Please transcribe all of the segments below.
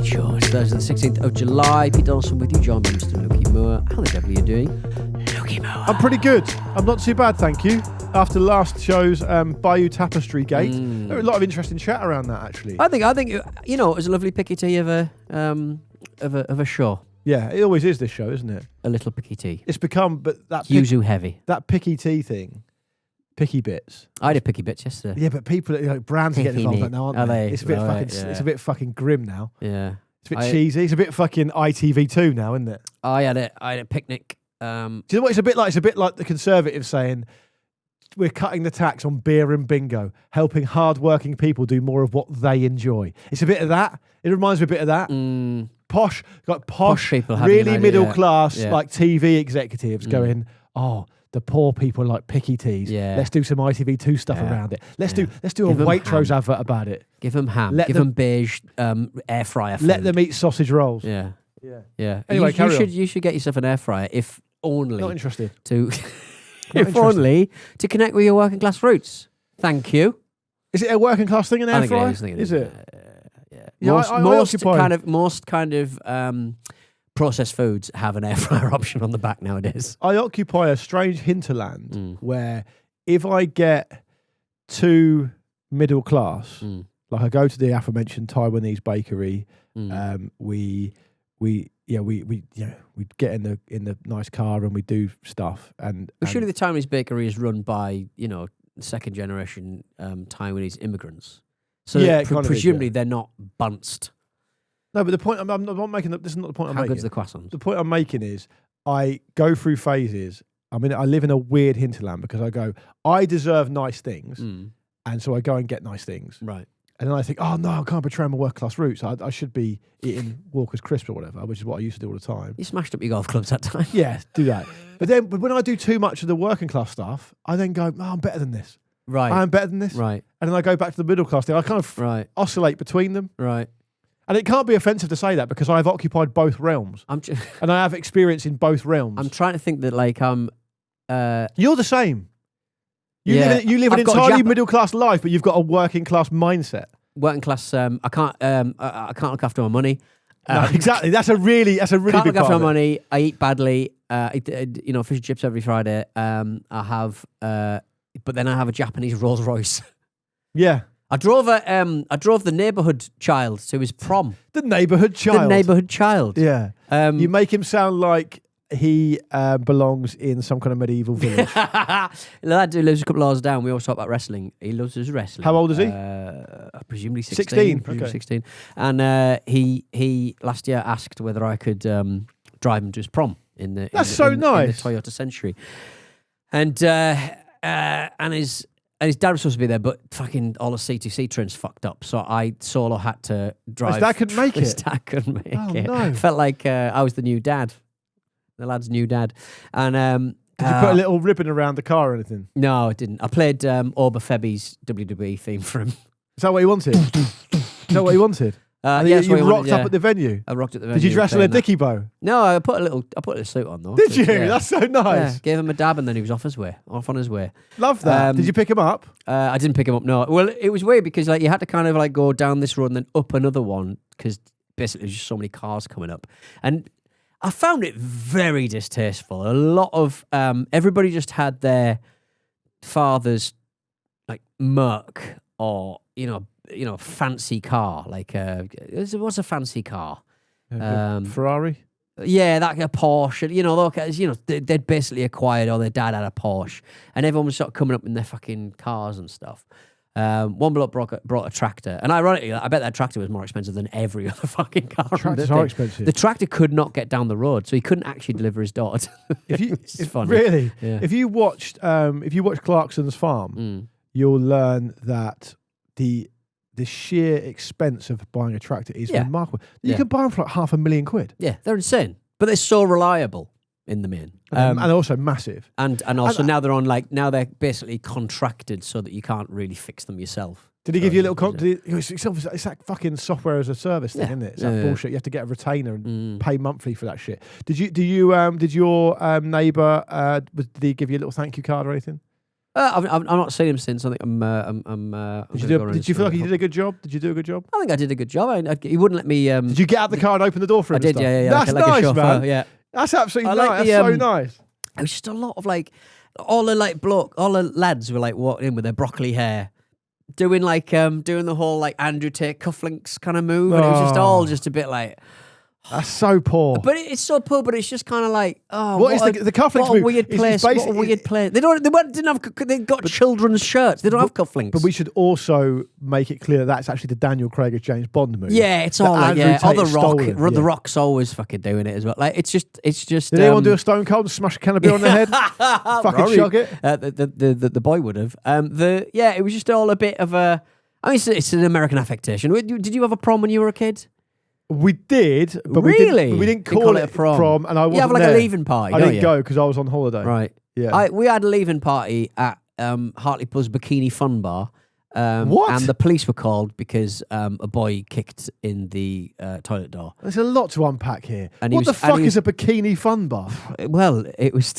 Sure, it's Thursday the 16th of July. Pete Donaldson with you, John by Mr. Loki Moore. How the devil are you doing? Loki Moore. I'm pretty good. I'm not too bad, thank you. After last show's Bayou Tapestry Gate, there was a lot of interesting chat around that, actually. I think it was a lovely picky tea of a show. Yeah, it always is this show, isn't it? A little picky tea. It's become, but that Yuzu heavy. That picky tea thing, picky bits. I did picky bits yesterday. Yeah, but people, brands are getting involved in that now, aren't they? It's a bit It's a bit fucking grim now. Yeah, it's a bit cheesy. It's a bit fucking ITV2 now, isn't it? I had a picnic. Do you know what it's a bit like? It's a bit like the Conservatives saying, we're cutting the tax on beer and bingo, helping hard-working people do more of what they enjoy. It's a bit of that. It reminds me a bit of that. Posh people, really middle class, like TV executives going, the poor people like picky teas. Yeah. Let's do some ITV2 stuff around it. Let's do a Waitrose advert about it. Give them ham. Give them beige air fryer food. Let them eat sausage rolls. Yeah. Anyway, you should get yourself an air fryer, if only. Not interested. Only to connect with your working class roots. Thank you. Is it a working class thing, an air fryer? Is it? Yeah. Most kind of processed foods have an air fryer option on the back nowadays. I occupy a strange hinterland where if I get too middle class, like I go to the aforementioned Taiwanese bakery, we get in the nice car and we do stuff. And surely the Taiwanese bakery is run by second generation Taiwanese immigrants. So presumably they're not bunced. No, but the point I'm not making. This is not the point I'm making. How good's the croissants? The point I'm making is I go through phases. I mean, I live in a weird hinterland because I deserve nice things, and so I go and get nice things. Right. And then I think, oh no, I can't betray my work class roots. I should be eating Walker's crisps or whatever, which is what I used to do all the time. You smashed up your golf clubs that time. Yeah, do that. But when I do too much of the working class stuff, I then go, oh, I'm better than this. Right. I'm better than this. Right. And then I go back to the middle class thing. I kind of oscillate between them. Right. And it can't be offensive to say that because I've occupied both realms. And I have experience in both realms. I'm trying to think that you're the same. You live an entirely middle class life, but you've got a working class mindset. Working class. I can't look after my money. No, exactly. That's a really can't big look after part my money. I eat badly. I eat, fish and chips every Friday. I have, but then I have a Japanese Rolls Royce. Yeah. I drove the neighbourhood child to his prom. The neighbourhood child. Yeah. You make him sound like he belongs in some kind of medieval village. The lad who lives a couple of hours down, we always talk about wrestling. He loves his wrestling. How old is he? Presumably 16. Okay. 16. And he last year asked whether I could drive him to his prom nice. In the Toyota Century. And his dad was supposed to be there, but fucking all the C2C trains fucked up. So I solo had to drive. His dad couldn't make it? His dad couldn't make it. No. Felt like I was the new dad. The lad's new dad. And did you put a little ribbon around the car or anything? No, I didn't. I played Orba Febby's WWE theme for him. Is that what he wanted? You rocked up at the venue? I rocked at the venue. Did you dress in a dicky bow? No, I put a little suit on though. Did you? Yeah. That's so nice. Yeah, gave him a dab and then he was off on his way. Love that. Did you pick him up? I didn't pick him up, no. Well, it was weird because you had to kind of go down this road and then up another one because basically there's just so many cars coming up. And I found it very distasteful. A lot of everybody just had their father's Merc or fancy car. What's a fancy car? Ferrari. Yeah, that a Porsche. They'd basically acquired, or their dad had a Porsche, and everyone was sort of coming up in their fucking cars and stuff. One bloke brought a tractor, and ironically, I bet that tractor was more expensive than every other fucking car. Tractors are expensive. The tractor could not get down the road, so he couldn't actually deliver his daughter. It's funny. Really, yeah. If you watch Clarkson's Farm, you'll learn that the sheer expense of buying a tractor is remarkable. You can buy them for £500,000. Yeah, they're insane, but they're so reliable in the main. And also massive. And also now they're now they're basically contracted so that you can't really fix them yourself. Did he give you a little... It's that fucking software as a service thing, isn't it? It's that bullshit. You have to get a retainer and pay monthly for that shit. Did your neighbour, did he give you a little thank you card or anything? I've not seen him since. I think I'm Did you feel like you did a good job? Did you do a good job? I think I did a good job. He wouldn't let me. Did you get out the car and open the door for him? I did. Yeah. That's like nice, a chauffeur, man. Yeah. That's absolutely I like nice. the, That's so nice. It was just a lot of like all the lads were like walking in with their broccoli hair, doing the whole like Andrew Tate cufflinks kind of move, and it was just a bit like. That's so poor. But it's so poor. But it's just kind of like, what is the cufflinks what move? a weird place. What a weird place. They got children's shirts. They don't have cufflinks. But we should also make it clear that that's actually the Daniel Craig as James Bond movie. Yeah, it's all like, Andrew The Tate Rock. stolen, The Rock's always fucking doing it as well. Like it's just. Did anyone do a Stone Cold and smash a can of beer on their head? Fucking chug it. The boy would have. It was just all a bit of a. I mean, it's an American affectation. Did you have a prom when you were a kid? We did, but really? we didn't call it a prom, and I wasn't You have like there. a leaving party. I didn't go because I was on holiday. Right. Yeah. We had a leaving party at Hartlepool's Bikini Fun Bar. What? And the police were called because a boy kicked in the toilet door. There's a lot to unpack here. And what the fuck is a bikini fun bar? Well, it was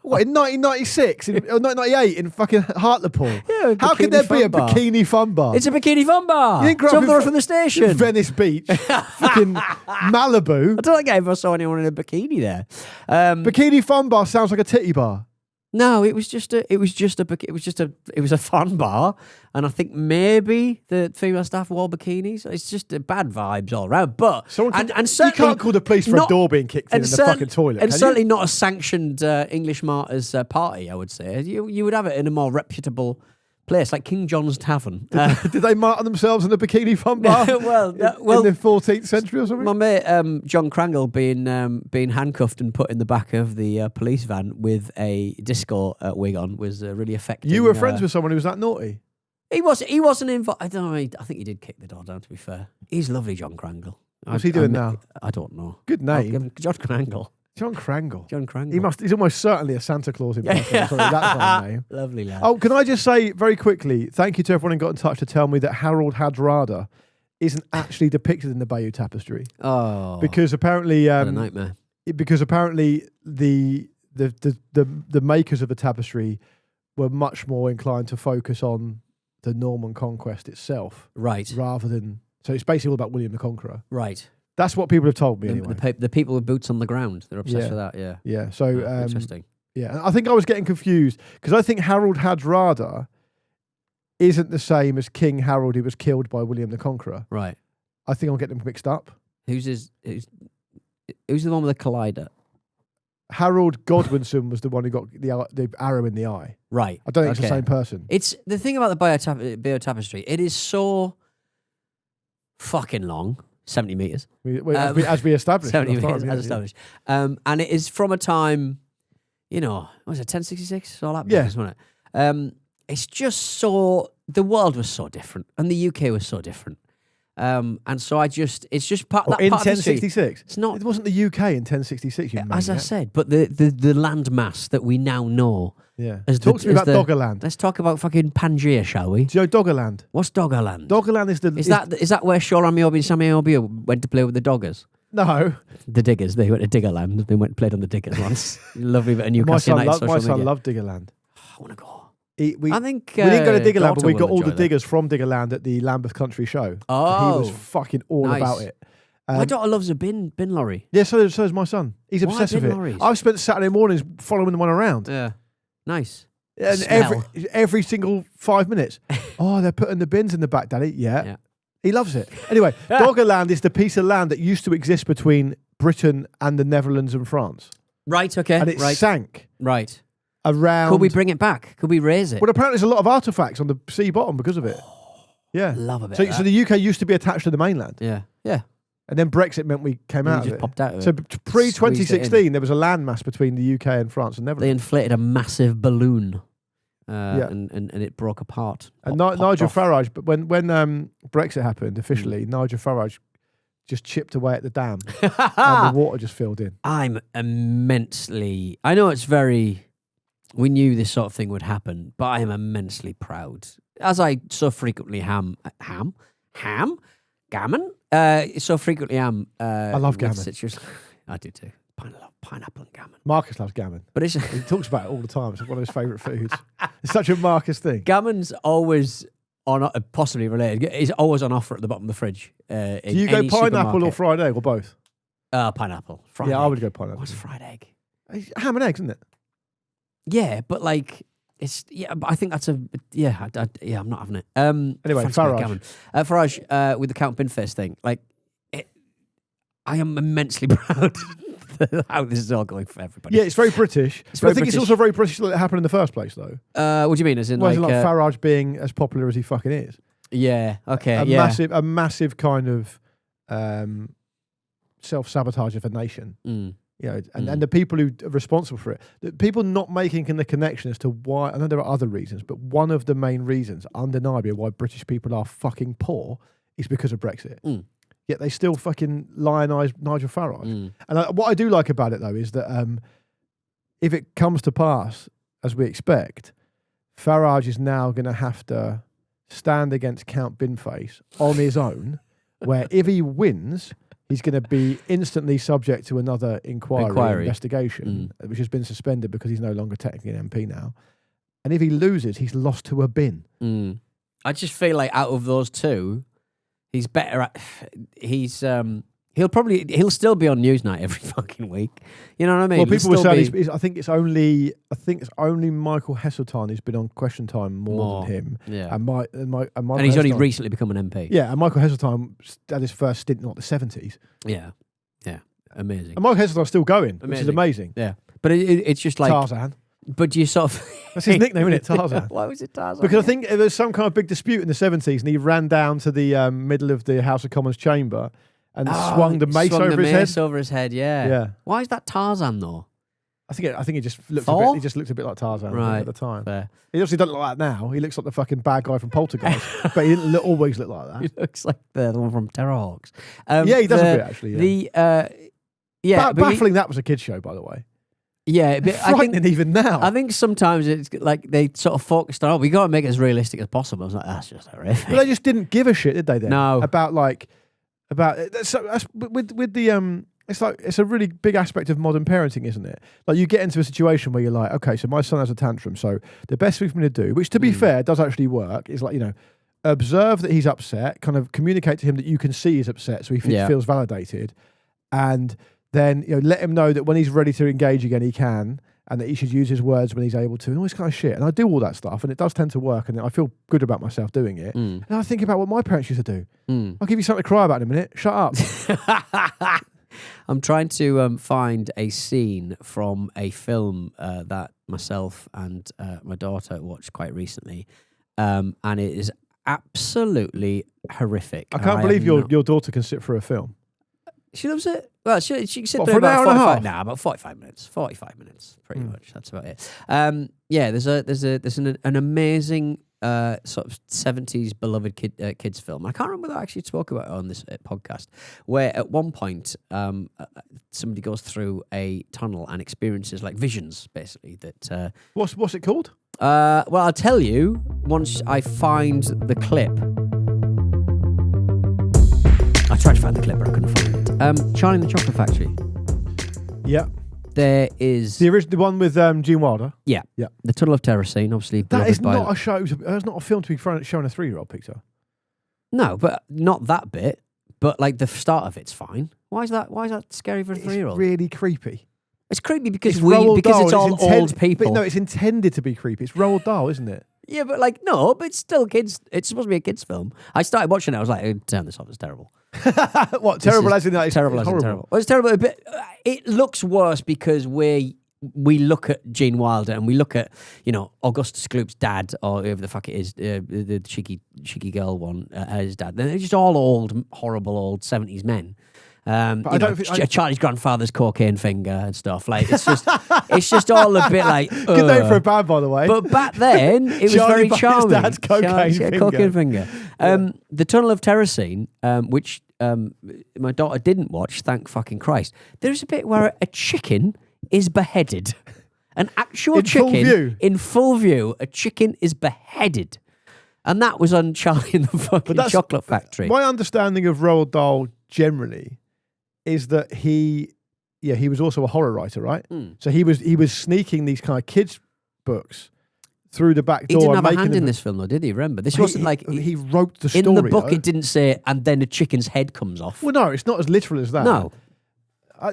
What, in 1996, or 1998 in fucking Hartlepool? Yeah, how could there be a bikini fun bar? It's a bikini fun bar. You didn't grow it's up up the road from the station. Venice Beach, fucking Malibu. I don't think I ever saw anyone in a bikini there. Bikini fun bar sounds like a titty bar. No, it was a fun bar, and I think maybe the female staff wore bikinis. It's just bad vibes all around. But and you can't call the police for a door being kicked in the fucking toilet. And certainly not a sanctioned English martyrs party. I would say you would have it in a more reputable place like King John's Tavern. Did they martyr themselves in a bikini fun bar? well, in the 14th century or something? My mate John Crangle being handcuffed and put in the back of the police van with a disco wig on was really effective. You were friends with someone who was that naughty? He wasn't involved. I don't know. I think he did kick the door down, to be fair. He's lovely, John Crangle. What's he doing now? I don't know. Good name. John Crangle. John Crangle. John Crangle. He's almost certainly a Santa Claus impersonator. Sorry, that's my name. Lovely lad. Oh, can I just say very quickly, thank you to everyone who got in touch to tell me that Harold Hadrada isn't actually depicted in the Bayeux Tapestry. Oh. Because apparently what a nightmare. Because apparently the makers of the tapestry were much more inclined to focus on the Norman conquest itself. Right. Rather than so it's basically all about William the Conqueror. Right. That's what people have told me anyway. The people with boots on the ground, they're obsessed with that, yeah. Yeah, so... interesting. Yeah, and I think I was getting confused because I think Harold Hadrada isn't the same as King Harold who was killed by William the Conqueror. Right. I think I'll get them mixed up. Who's the one with the collider? Harold Godwinson was the one who got the arrow in the eye. Right. I don't think it's the same person. It's the thing about the Bayeux Tapestry, it is so fucking long. 70 metres. As we established. 70 metres, as established. And it is from a time, was it 1066? All that business, wasn't it? It's just so, the world was so different, and the UK was so different. And so it's just part of that in part 1066? It's not. It wasn't the UK in 1066, you as I said, but the land mass that we now know. Yeah. Talk to me about Doggerland. Let's talk about fucking Pangea, shall we? Do you know Doggerland? What's Doggerland? Doggerland is that where Shaw Amiobi and Sammy Obio went to play with the Doggers? No. The Diggers. They went to Diggerland. They went and played on the Diggers once. Lovely bit of Newcastle United social media. My son loved Diggerland. I want to go. I think we didn't go to Diggerland, but we got all the that. diggers from Diggerland at the Lambeth Country Show. Oh. He was fucking all about it. My daughter loves a bin lorry. Yeah, so does my son. He's obsessed with it. Lorries? I've spent Saturday mornings following one around. Yeah. Nice. And every single 5 minutes. Oh, they're putting the bins in the back, Daddy. Yeah. He loves it. Anyway, Doggerland is the piece of land that used to exist between Britain and the Netherlands and France. Right, okay. And it sank. Right. Around. Could we bring it back? Could we raise it? Well, apparently there's a lot of artifacts on the sea bottom because of it. Yeah. Love a bit so the UK used to be attached to the mainland. Yeah. Yeah. And then Brexit meant we came out of just it. Popped out of so it. pre-2016, there was a landmass between the UK and France and Netherlands. They inflated a massive balloon. And it broke apart. And Nigel Farage, but when Brexit happened officially, Nigel Farage just chipped away at the dam and the water just filled in. I'm immensely... I know it's very... We knew this sort of thing would happen, but I am immensely proud. As I so frequently gammon? So frequently am. I love gammon. I do too. pineapple and gammon. Marcus loves gammon. But it's He talks about it all the time. It's one of his favourite foods. It's such a Marcus thing. gammon's always on, possibly related. It's always on offer at the bottom of the fridge. Do you go pineapple or fried egg or both? Pineapple. Fried egg. I would go pineapple. What's fried egg? It's ham and eggs, isn't it? Yeah, but like I think that's I'm not having it. Anyway, Farage. Farage with the Count Binface thing. Like, I am immensely proud how this is all going for everybody. Yeah, it's very British. It's but very I think British. it's also very British that it happened in the first place, though. What do you mean? As in, Well, like, Farage being as popular as he fucking is. yeah, okay, A massive kind of self-sabotage of a nation. Mm. You know, and the people who are responsible for it, the people not making the connection as to why. I know there are other reasons, but one of the main reasons, undeniably, why British people are fucking poor is because of Brexit. Mm. Yet they still fucking lionise Nigel Farage. Mm. And what I do like about it, though, is that if it comes to pass, as we expect, Farage is now going to have to stand against Count Binface on his own, where if he wins, he's going to be instantly subject to another inquiry. Investigation, which has been suspended because he's no longer technically an MP now. And if he loses, he's lost to a bin. Mm. I just feel like out of those two, he's better at. He'll still be on Newsnight every fucking week. You know what I mean? Well, people were saying I think it's only Michael Hesseltine who's been on Question Time more than him. Yeah, and he's only recently become an MP. Yeah, and Michael Hesseltine had his first stint in the 70s. Yeah, amazing. And Michael Hesseltine's still going, which is amazing. Yeah, but it's just like Tarzan. But you sort of that's his nickname, isn't it? Tarzan. Why was it Tarzan? Because I think there was some kind of big dispute in the 70s, and he ran down to the middle of the House of Commons chamber and swung the mace over his head. Yeah. Why is that Tarzan though? I think he just looked Thor? he just looked a bit like Tarzan at the time. Fair. He obviously doesn't look like that now. He looks like the fucking bad guy from Poltergeist, but he didn't always look like that. He looks like the one from Terrorhawks. Yeah, he does a bit actually. Yeah. Baffling. That was a kids show, by the way. Yeah, but frightening even now. I think sometimes it's like they sort of focused on, we got to make it as realistic as possible. I was like, that's just horrific. But they just didn't give a shit, did they? Then No. About with the it's a really big aspect of modern parenting, isn't it? Like you get into a situation where you're like, okay, so my son has a tantrum, so the best thing for me to do, which to be fair does actually work, is like, observe that he's upset, kind of communicate to him that you can see he's upset, so he feels validated, and then let him know that when he's ready to engage again, he can, and that he should use his words when he's able to, and all this kind of shit. And I do all that stuff, and it does tend to work, and I feel good about myself doing it. And I think about what my parents used to do. I'll give you something to cry about in a minute. Shut up. I'm trying to find a scene from a film that myself and my daughter watched quite recently, and it is absolutely horrific. I can't believe your daughter can sit through a film. She loves it. Well, she can sit for through an hour and a half. Nah, about 45 minutes. 45 minutes, pretty much. That's about it. There's an amazing sort of 70s beloved kids film. I can't remember whether I actually spoke about it on this podcast, where at one point somebody goes through a tunnel and experiences like visions, basically. That what's it called? Well, I'll tell you once I find the clip. I tried to find the clip, but I couldn't find it. Charlie and the Chocolate Factory. Yeah. There is the one with Gene Wilder. Yeah. The Tunnel of Terror scene, obviously. That is not a show. That's not a film to be showing a 3-year-old, Peter. No, but not that bit. But like the start of it's fine. Why is that scary for a 3-year-old? It's really creepy. It's creepy because it's all old people. But no, it's intended to be creepy. It's Roald Dahl, isn't it? Yeah, but but it's still kids. It's supposed to be a kids' film. I started watching it. I was like, turn this off. It's terrible. What terrible as in that? Terrible as in terrible. Well, it's terrible. But it looks worse because we look at Gene Wilder and we look at Augustus Gloop's dad, or whoever the fuck it is, the cheeky girl one, his dad. They're just all old, horrible old 70s men. Charlie's grandfather's cocaine finger and stuff. Like it's just all a bit like good name for a band, by the way. But back then it was Charlie very charming. His dad's cocaine finger. The Tunnel of Terror scene, which my daughter didn't watch, thank fucking Christ. There's a bit where a chicken is beheaded. An actual chicken in full view. A chicken is beheaded. And that was on Charlie and the fucking Chocolate Factory. My understanding of Roald Dahl generally is that he yeah, he was also a horror writer, right? Mm. So he was sneaking these kind of kids books through the back He door. didn't have a making hand in them- this film, though, did he? Remember, this He- wasn't he- like he wrote the story. in the book. though. It didn't say, and then a chicken's head comes off. Well, no, it's not as literal as that. No.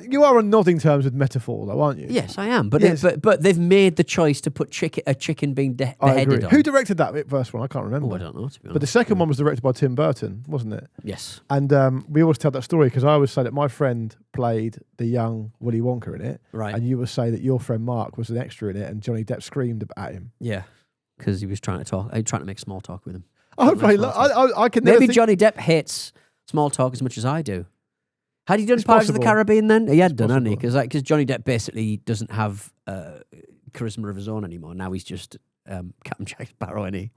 You are on nodding terms with metaphor, though, aren't you? Yes, I am. But Yes. but they've made the choice to put a chicken being I beheaded agree. on. Who directed that first one? I can't remember. Oh, I don't know. To be honest. But the second one was directed by Tim Burton, wasn't it? Yes. And we always tell that story because I always say that my friend played the young Willy Wonka in it, Right. and you would say that your friend Mark was an extra in it, and Johnny Depp screamed at him. Yeah. Because he was trying to talk. Trying to make small talk with him. I Make small talk. I can never Maybe think- Johnny Depp hates small talk as much as I do. Had he done It's Pirates of the possible. Caribbean then? He had It's done, hadn't he? possible. Because Johnny Depp basically doesn't have charisma of his own anymore. Now he's just Captain Jack Sparrow, isn't he?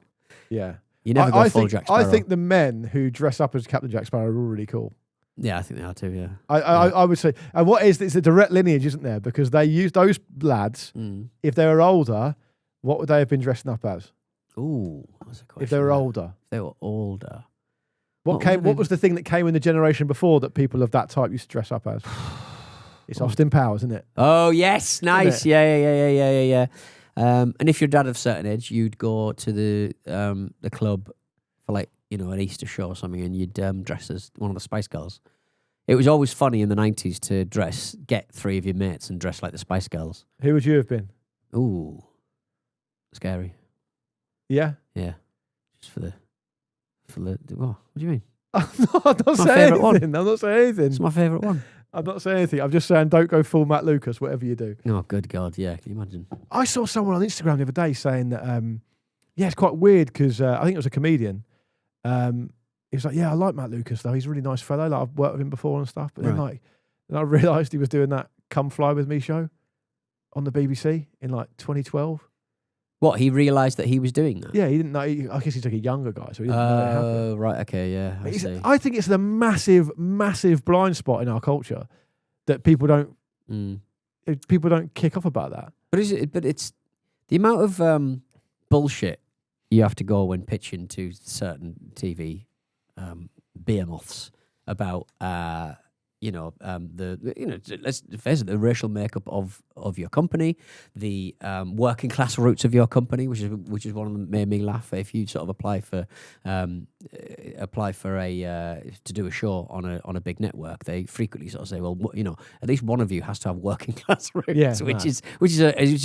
Yeah. You never go full Jack Sparrow. I think the men who dress up as Captain Jack Sparrow are all really cool. Yeah, I think they are too, yeah. I would say, and what is it's a direct lineage, isn't there? Because they use those lads. Mm. If they were older, what would they have been dressing up as? Ooh, that's a question. If they were older, If they were older. what was the thing that came in the generation before that people of that type used to dress up as? It's Austin Powers, isn't it? Oh, yes. Nice. it? Yeah. And if you're dad of a certain age, you'd go to the club for like, an Easter show or something, and you'd dress as one of the Spice Girls. It was always funny in the 90s to get three of your mates and dress like the Spice Girls. Who would you have been? Ooh. Scary. Yeah. Yeah. Just for the what do you mean? I'm not my saying favourite one. anything. I'm not saying anything. It's my favourite one. I'm not saying anything. I'm just saying don't go full Matt Lucas, whatever you do. Oh, good God. Yeah. Can you imagine? I saw someone on Instagram the other day saying that, it's quite weird because I think it was a comedian. He was like, I like Matt Lucas though. He's a really nice fellow. Like I've worked with him before and stuff. But then then I realised he was doing that Come Fly With Me show on the BBC in like 2012. What, he realised that he was doing that? Yeah, he didn't know. I guess he's like a younger guy, so he didn't know it happened. Right, okay, yeah. I think it's the massive, massive blind spot in our culture that people don't kick off about that. But it's the amount of bullshit you have to go when pitching to certain TV behemoths about let's face it, the racial makeup of your company, the working class roots of your company, which is one of them made me laugh. If you sort of apply for a to do a show on a big network, they frequently sort of say, well, at least one of you has to have working class roots, which is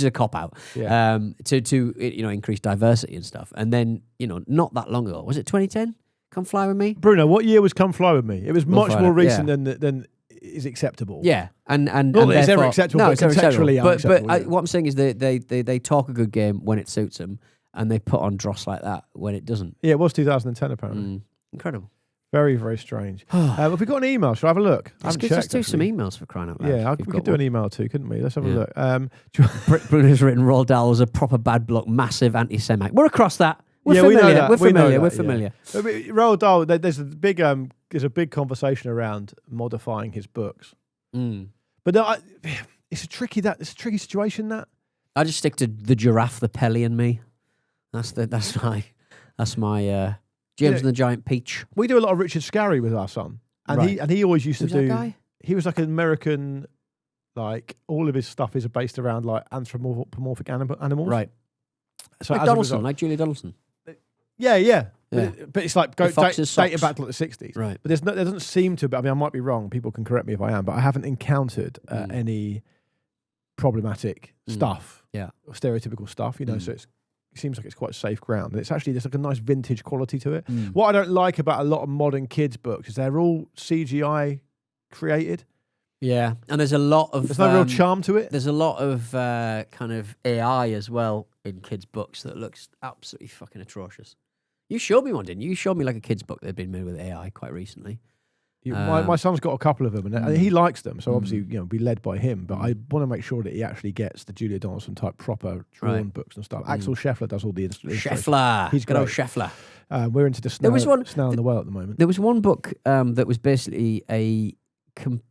a cop out. Yeah. To increase diversity and stuff. And then not that long ago, was it 2010? Come Fly With Me? Bruno, what year was Come Fly With Me? It was much Fly more With- recent than is acceptable. Yeah, and Not that it's ever therefore- acceptable, no, but it's never contextually acceptable. But unacceptable, what I'm saying is they talk a good game when it suits them, and they put on dross like that when it doesn't. Yeah, it was 2010 apparently. Incredible. Very, very strange. Have we got an email? Shall I have a look? I haven't Let's checked, do some actually. emails for crying out loud. Yeah, if we you've could got do one. an email too, couldn't we? Let's have a Yeah. look. Bruno's written Roald Dahl was a proper bad bloke, massive anti-Semite. We're across that. We're Yeah, familiar. we know that. We're We know familiar. that, We're yeah. familiar. Roald Dahl, there's a big conversation around modifying his books. But no, it's a tricky situation. That I just stick to the giraffe, the Pelly, and me. That's my James and the Giant Peach. we do a lot of Richard Scarry with our son, and Right. he always used Who's to that do. guy? He was like an American, like all of his stuff is based around like anthropomorphic animals. Right. So Like as a Donaldson, result- like Julie Donaldson. yeah. Yeah. But it's like The fox's date socks. back to like the 60s. Right. But there doesn't seem to be. I mean, I might be wrong. People can correct me if I am, but I haven't encountered any problematic stuff. Yeah. Or stereotypical stuff. So it seems like it's quite safe ground. And it's actually there's like a nice vintage quality to it. What I don't like about a lot of modern kids' books is they're all CGI created. Yeah, and there's a lot of There's no real charm to it. There's a lot of kind of AI as well in kids' books that looks absolutely fucking atrocious. You showed me one, didn't you? You showed me like a kid's book that had been made with AI quite recently. My son's got a couple of them, and he likes them. So obviously, be led by him. But I want to make sure that he actually gets the Julia Donaldson type proper drawn books and stuff. Axel Scheffler does all the illustrations. Scheffler, He's good old great. Scheffler. We're into the Snail in the Well at the moment. There was one book that was basically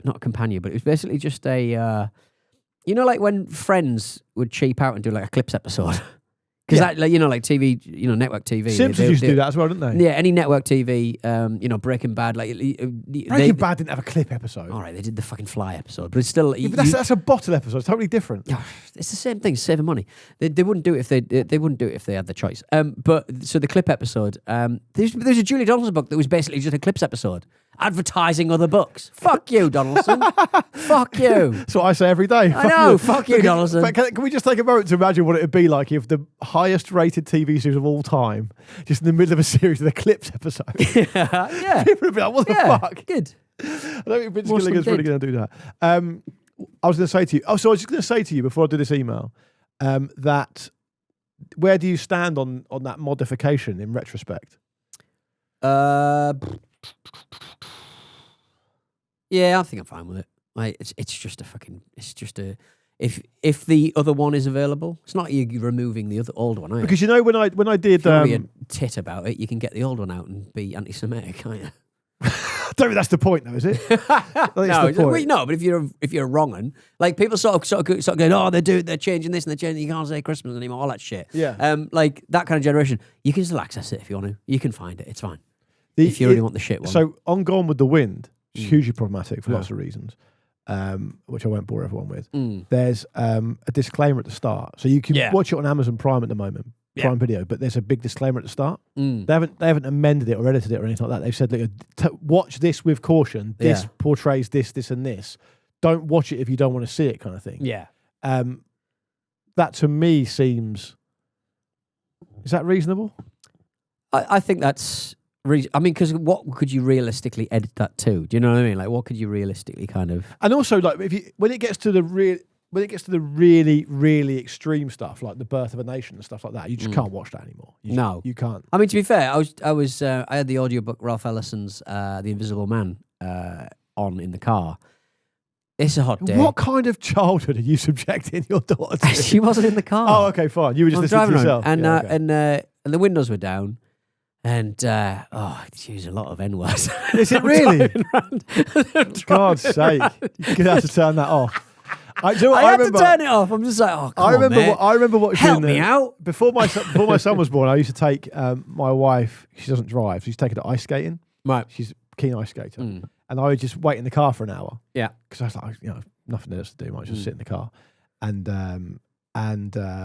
not a companion, but it was basically just a, like when Friends would cheap out and do like a Clips episode. Because that, like, like TV, network TV. Simpsons used to do that as well, didn't they? Yeah, any network TV, Breaking Bad, like Breaking Bad didn't have a clip episode. All right, they did the fucking Fly episode, but it's still. Yeah, but that's a bottle episode. It's totally different. It's the same thing, saving money. They wouldn't do it if they wouldn't do it if they had the choice. But so the clip episode, there's a Julie Donaldson book that was basically just a clips episode. Advertising other books. Fuck you, Donaldson. Fuck you. That's what I say every day. I know. Fuck you, Donaldson. But can we just take a moment to imagine what it would be like if the highest rated TV series of all time, just in the middle of a series of a clips episode? Yeah. People would be like, what the fuck? Good. I don't think Vince Gilligan's really going to do that. I was going to say to you, I was just going to say to you before I do this email, that where do you stand on that modification in retrospect? Yeah, I think I'm fine with it. Like, it's just a if the other one is available, it's not you removing the other old one, are you? Because when I did, if you're a tit about it, you can get the old one out and be anti-Semitic, can't you? I don't think that's the point, though, is it? No, but if you're wrong, and like people sort of going, oh, they're changing this and they're changing, you can't say Christmas anymore, all that shit. Yeah. Like that kind of generation, you can still access it if you want to. You can find it. It's fine. If you really want the shit one. So on Gone with the Wind, it's hugely problematic for lots of reasons, which I won't bore everyone with. There's a disclaimer at the start, so you can watch it on Amazon Prime at the moment. Prime Video, but there's a big disclaimer at the start. They haven't amended it or edited it or anything like that. They've said, look, watch this with caution. This portrays this, and this. Don't watch it if you don't want to see it, kind of thing. Yeah. That to me seems. Is that reasonable? I think that's. I mean, because what could you realistically edit that to? Do you know what I mean? Like, what could you realistically kind of? And also, like, when it gets to the really, really extreme stuff, like the birth of a nation and stuff like that, you just can't watch that anymore. You can't. I mean, to be fair, I had the audiobook Ralph Ellison's The Invisible Man on in the car. It's a hot day. What kind of childhood are you subjecting your daughter to? She wasn't in the car. Oh, okay, fine. You were just listening to yourself. And the windows were down. And, geez, a lot of N-words. Is it really? God's sake. You're going to have to turn that off. I had to turn it off. I'm just like, oh, come on, mate. I remember watching. Help me out. Before my son was born, I used to take my wife. She doesn't drive. So she's taken to ice skating. Right. She's a keen ice skater. And I would just wait in the car for an hour. Yeah. Because I was like, nothing else to do. I might just sit in the car.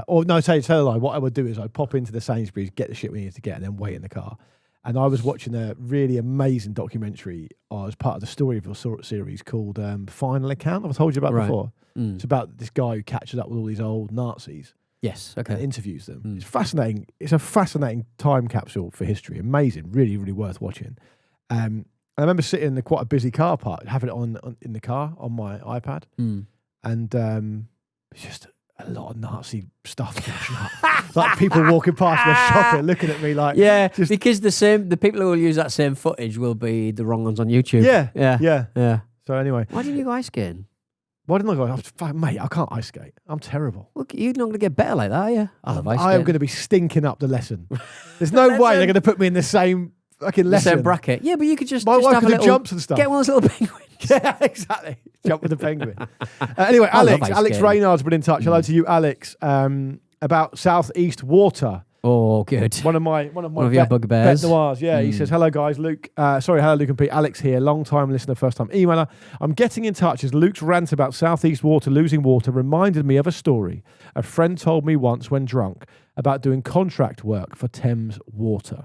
Or no, tell a lie. What I would do is I'd pop into the Sainsbury's, get the shit we needed to get, and then wait in the car. And I was watching a really amazing documentary as part of the Storyville series called Final Account. I've told you about before. It's about this guy who catches up with all these old Nazis. Yes, okay. And interviews them. It's fascinating. It's a fascinating time capsule for history. Amazing. Really, really worth watching. And I remember sitting in quite a busy car park, having it on in the car on my iPad. And it's just a lot of Nazi stuff catching up. Like people walking past me shopping, looking at me like... Yeah, because the people who will use that same footage will be the wrong ones on YouTube. Yeah. So anyway... Why didn't you go ice skating? Why didn't I go? Mate, I can't ice skate. I'm terrible. Look, you're not going to get better like that, are you? I love ice skating. I am going to be stinking up the lesson. There's no way they're going to put me in the same fucking lesson. The same bracket. Yeah, but you could just... My wife have could do jumps and stuff. Get one of those little penguins. Yeah, exactly. Jump with the penguin. Anyway, Alex Reynard's been in touch. Hello to you, Alex. About Southeast Water. Oh, good. One of your bugbears. Noirs. Yeah, he says, hello guys, Luke. Hello Luke and Pete. Alex here, long time listener, first time emailer. I'm getting in touch as Luke's rant about Southeast Water losing water reminded me of a story a friend told me once when drunk about doing contract work for Thames Water.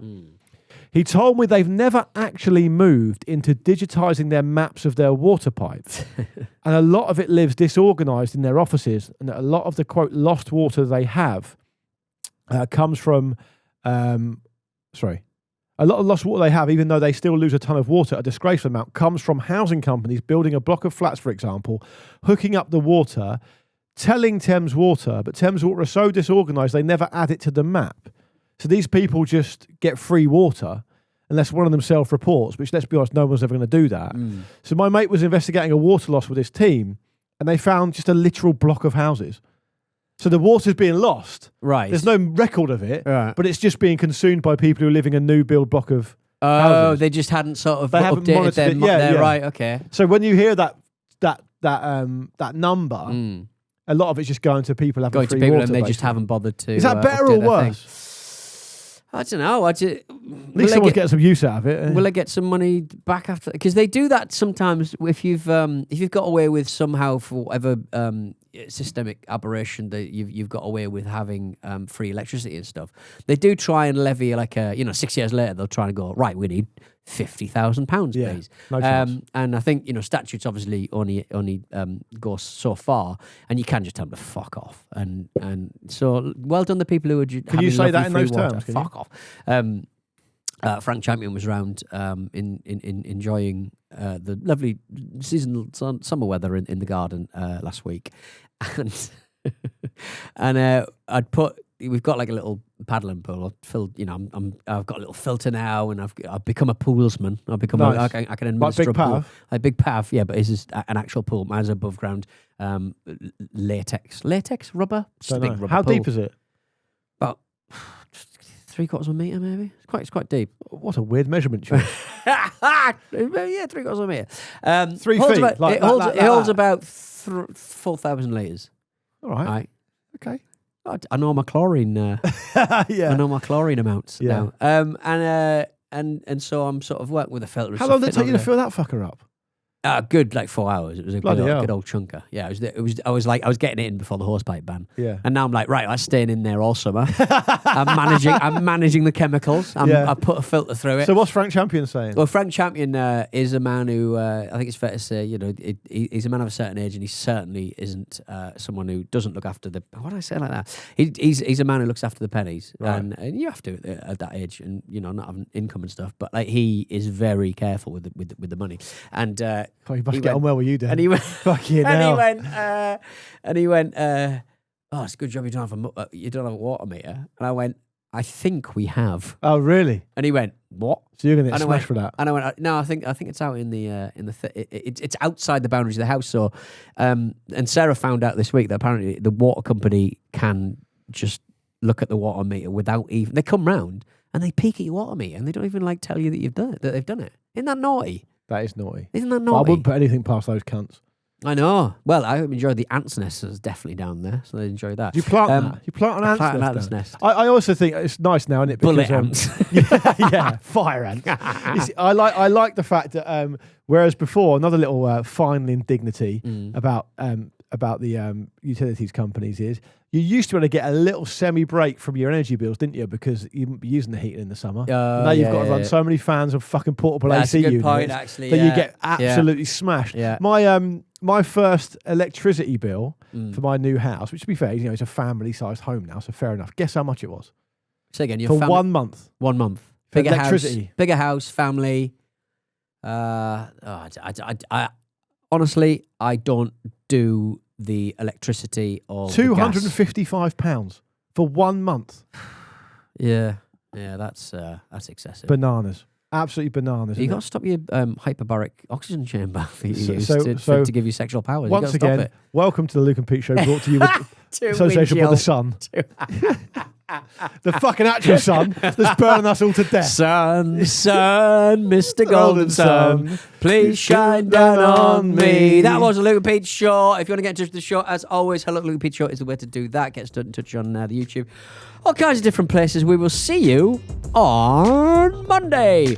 He told me they've never actually moved into digitising their maps of their water pipes. And a lot of it lives disorganised in their offices, and that a lot of the, quote, lost water they have comes from... a lot of lost water they have, even though they still lose a ton of water, a disgraceful amount, comes from housing companies building a block of flats, for example, hooking up the water, telling Thames Water, but Thames Water are so disorganised they never add it to the map. So these people just get free water unless one of them self-reports, which, let's be honest, no one's ever going to do that. So my mate was investigating a water loss with his team, and they found just a literal block of houses. So the water's being lost. Right. There's no record of it, but it's just being consumed by people who are living a new build block of houses. They just hadn't sort of updated them. Yeah, right, okay. So when you hear that number, A lot of it's just going to people having Going to free people water, and they just basically. haven't bothered to. Is that better update or their thing. worse? I don't know. At least someone's getting some use out of it. Will I get some money back after? Because they do that sometimes. If you've got away with somehow for whatever systemic aberration that you've got away with having free electricity and stuff, they do try and levy 6 years later they'll try and go right. We need £50,000, please. No chance. And I think statutes obviously only go so far, and you can just tell them to fuck off. And so well done the people who are. Can you say that in those terms? Fuck off. Frank Champion was round enjoying the lovely seasonal summer weather in the garden last week, and we've got like a little paddling pool. I've got a little filter now, and I've become a poolsman. I've become Nice. I can administer Like Big a pool. Pav? Like Big Pav, yeah, but it's just an actual pool. Mine's above ground, latex rubber. Just a big rubber How pool. deep is it? About 3/4 of a metre, maybe. It's quite deep. What a weird measurement choice. Yeah, 3/4 of a metre. 3 holds feet, About, like it holds, that, it holds about 4,000 litres. All right. Right. Okay. I know my chlorine. I know my chlorine amounts Yeah. now. And so I'm sort of working with a filter. How long did it take you to fill that fucker up? Good, like 4 hours. It was a Bloody hell. good old chunker. Yeah, I was getting it in before the hosepipe ban. Yeah. And now I'm like, right, I'm staying in there all summer. I'm managing the chemicals. I put a filter through it. So what's Frank Champion saying? Well, Frank Champion is a man who I think it's fair to say, he's a man of a certain age, and he certainly isn't someone who doesn't look after the. Why do I say it like that? He's a man who looks after the pennies, Right. and you have to at that age, and not having income and stuff. But like he is very careful with the money, and You must get on well with you, Dan. and he went, Fucking and hell. he went, oh, it's a good job you don't have a water meter. And I went, I think we have. Oh, really? And he went, what? So you're going to And get I went- smashed for that? And I went, no, I think it's out in it's outside the boundaries of the house. So, and Sarah found out this week that apparently the water company can just look at the water meter without even. They come round and they peek at your water meter and they don't even tell you that you've done it, that they've done it. Isn't that naughty? That is naughty. Isn't that But I naughty? wouldn't put anything past those cunts. I know. Well, I enjoyed the ant's nest. It's definitely down there, so I enjoyed that. Do you plant that? You plant an Plant an ant's ant's nest? nest. I also think it's nice now, isn't it? Bullet Because, ants. yeah, fire ants. You see, I like the fact that whereas before another little final indignity about the utilities companies is you used to be able to get a little semi break from your energy bills, didn't you? Because you wouldn't be using the heating in the summer. Now you've got to run so many fans of fucking portable That's AC a good units point, actually. that yeah. you get absolutely smashed. Yeah. My first electricity bill for my new house, which to be fair, it's a family-sized home now, so fair enough. Guess how much it was? Say again. For 1 month. 1 month. For Bigger electricity. house. Bigger house. Family. Honestly, I don't do the electricity or the gas. £255 for 1 month. Yeah, that's excessive. Bananas. Absolutely bananas. You isn't got it? to stop your hyperbaric oxygen chamber that you So- use so to give you sexual powers. Once you got to again, stop welcome to the Luke and Pete Show, brought to you with it. Association for the Sun. The fucking actual sun that's burning us all to death. Sun, Mr. Golden Golden Sun, sun, please shine down on me. That was a Luke and Pete Show. If you want to get in touch with the show, as always, hello Luke and Pete Show is the way to do that. Get in touch on the YouTube. All kinds of different places. We will see you on Monday.